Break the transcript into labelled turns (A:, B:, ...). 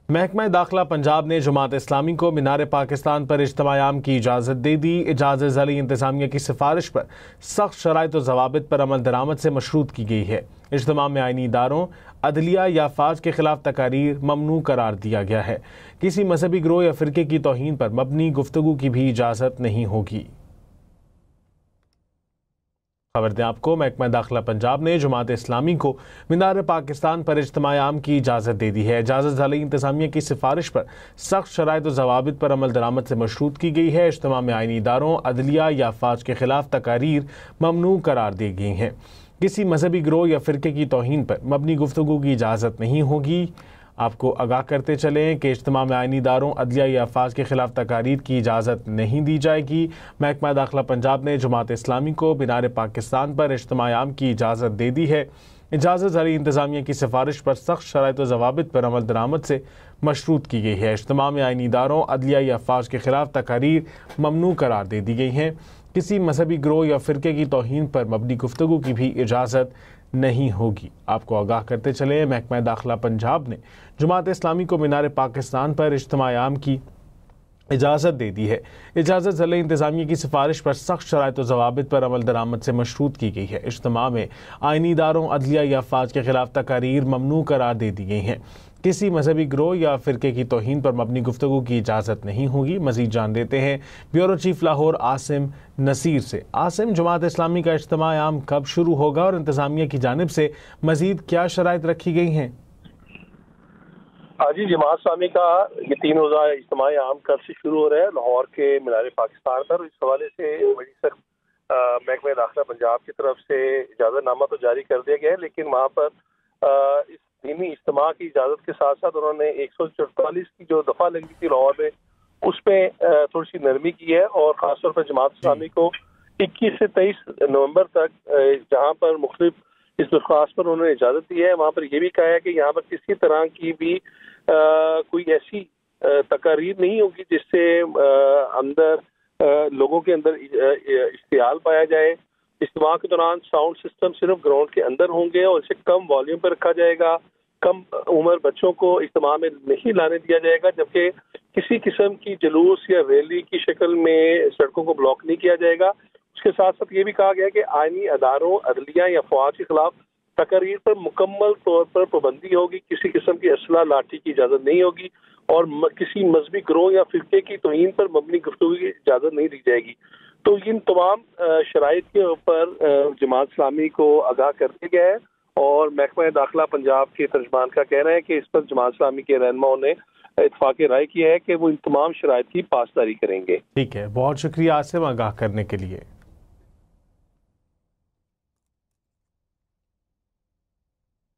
A: محکمہ داخلہ پنجاب نے جماعت اسلامی کو مینار پاکستان پر اجتماع عام کی اجازت دے دی۔ اجازت ذیلی انتظامیہ کی سفارش پر سخت شرائط و ضوابط پر عمل درآمد سے مشروط کی گئی ہے۔ اجتماع میں آئینی اداروں، عدلیہ یا افواج کے خلاف تقاریر ممنوع قرار دیا گیا ہے۔ کسی مذہبی گروہ یا فرقے کی توہین پر مبنی گفتگو کی بھی اجازت نہیں ہوگی۔ خبر دیں آپ کو، محکمہ داخلہ پنجاب نے جماعت اسلامی کو مینار پاکستان پر اجتماع عام کی اجازت دے دی ہے۔ اجازت ذیلی انتظامیہ کی سفارش پر سخت شرائط و ضوابط پر عمل درآمد سے مشروط کی گئی ہے۔ اجتماع میں آئینی اداروں، عدلیہ یا افواج کے خلاف تقاریر ممنوع قرار دی گئی ہیں۔ کسی مذہبی گروہ یا فرقے کی توہین پر مبنی گفتگو کی اجازت نہیں ہوگی۔ آپ کو آگاہ کرتے چلیں کہ اجتماع میں آئینی اداروں، عدلیہ یا افواج کے خلاف تقاریر کی اجازت نہیں دی جائے گی۔ محکمہ داخلہ پنجاب نے جماعت اسلامی کو مینار پاکستان پر اجتماع عام کی اجازت دے دی ہے۔ اجازت ذیلی انتظامیہ کی سفارش پر سخت شرائط و ضوابط پر عمل درآمد سے مشروط کی گئی ہے۔ اجتماع میں آئینی اداروں، عدلیہ یا افواج کے خلاف تقاریر ممنوع قرار دے دی گئی ہیں۔ کسی مذہبی گروہ یا فرقے کی توہین پر مبنی گفتگو کی بھی اجازت نہیں ہوگی۔ آپ کو آگاہ کرتے چلیں، محکمہ داخلہ پنجاب نے جماعت اسلامی کو مینار پاکستان پر اجتماع عام کی اجازت دے دی ہے۔ اجازت ذیلی انتظامیہ کی سفارش پر سخت شرائط و ضوابط پر عمل درآمد سے مشروط کی گئی ہے۔ اجتماع میں آئینی اداروں، عدلیہ یا افواج کے خلاف تقاریر ممنوع قرار دے دی گئی ہیں۔ کسی مذہبی گروہ یا فرقے کی توہین پر مبنی گفتگو کی اجازت نہیں ہوگی۔ مزید جان دیتے ہیں بیورو چیف لاہور عاصم نصیر سے۔ عاصم، جماعت اسلامی کا اجتماع عام کب شروع ہوگا اور انتظامیہ کی جانب سے مزید کیا شرائط رکھی گئی ہیں؟
B: جی، جماعت اسلامی کا یہ 3 روزہ اجتماع عام کل سے شروع ہو رہا ہے لاہور کے مینار پاکستان پر۔ اس حوالے سے بڑی سخت محکمہ داخلہ پنجاب کی طرف سے اجازت نامہ تو جاری کر دیا گیا ہے، لیکن وہاں پر اس دینی اجتماع کی اجازت کے ساتھ ساتھ انہوں نے 144 کی جو دفعہ لگی تھی لاہور میں، اس پہ تھوڑی سی نرمی کی ہے، اور خاص طور پر جماعت اسلامی کو 21 سے 23 نومبر تک جہاں پر مختلف اس درخواست پر انہوں نے اجازت دی ہے، وہاں پر یہ بھی کہا ہے کہ یہاں پر کسی طرح کی بھی کوئی ایسی تقاریر نہیں ہوگی جس سے اندر لوگوں کے اندر اشتعال پایا جائے۔ اجتماع کے دوران ساؤنڈ سسٹم صرف گراؤنڈ کے اندر ہوں گے اور اسے کم والیوم پر رکھا جائے گا۔ کم عمر بچوں کو اجتماع میں نہیں لانے دیا جائے گا، جبکہ کسی قسم کی جلوس یا ریلی کی شکل میں سڑکوں کو بلاک نہیں کیا جائے گا۔ اس کے ساتھ ساتھ یہ بھی کہا گیا کہ آئینی اداروں، عدلیہ یا افواج کے خلاف تقاریر پر مکمل طور پر پابندی ہوگی۔ کسی قسم کی اسلحہ لاٹھی کی اجازت نہیں ہوگی اور کسی مذہبی گروہ یا فرقے کی توہین پر مبنی گفتگو کی اجازت نہیں دی جائے گی۔ تو ان تمام شرائط کے اوپر جماعت اسلامی کو آگاہ کر دیا گیا ہے، اور محکمہ داخلہ پنجاب کے ترجمان کا کہنا ہے کہ اس پر جماعت اسلامی کے رہنماؤں نے اتفاق رائے کیا ہے کہ وہ ان تمام شرائط کی پاسداری کریں گے۔
A: ٹھیک ہے، بہت شکریہ عاصم آگاہ کرنے کے لیے۔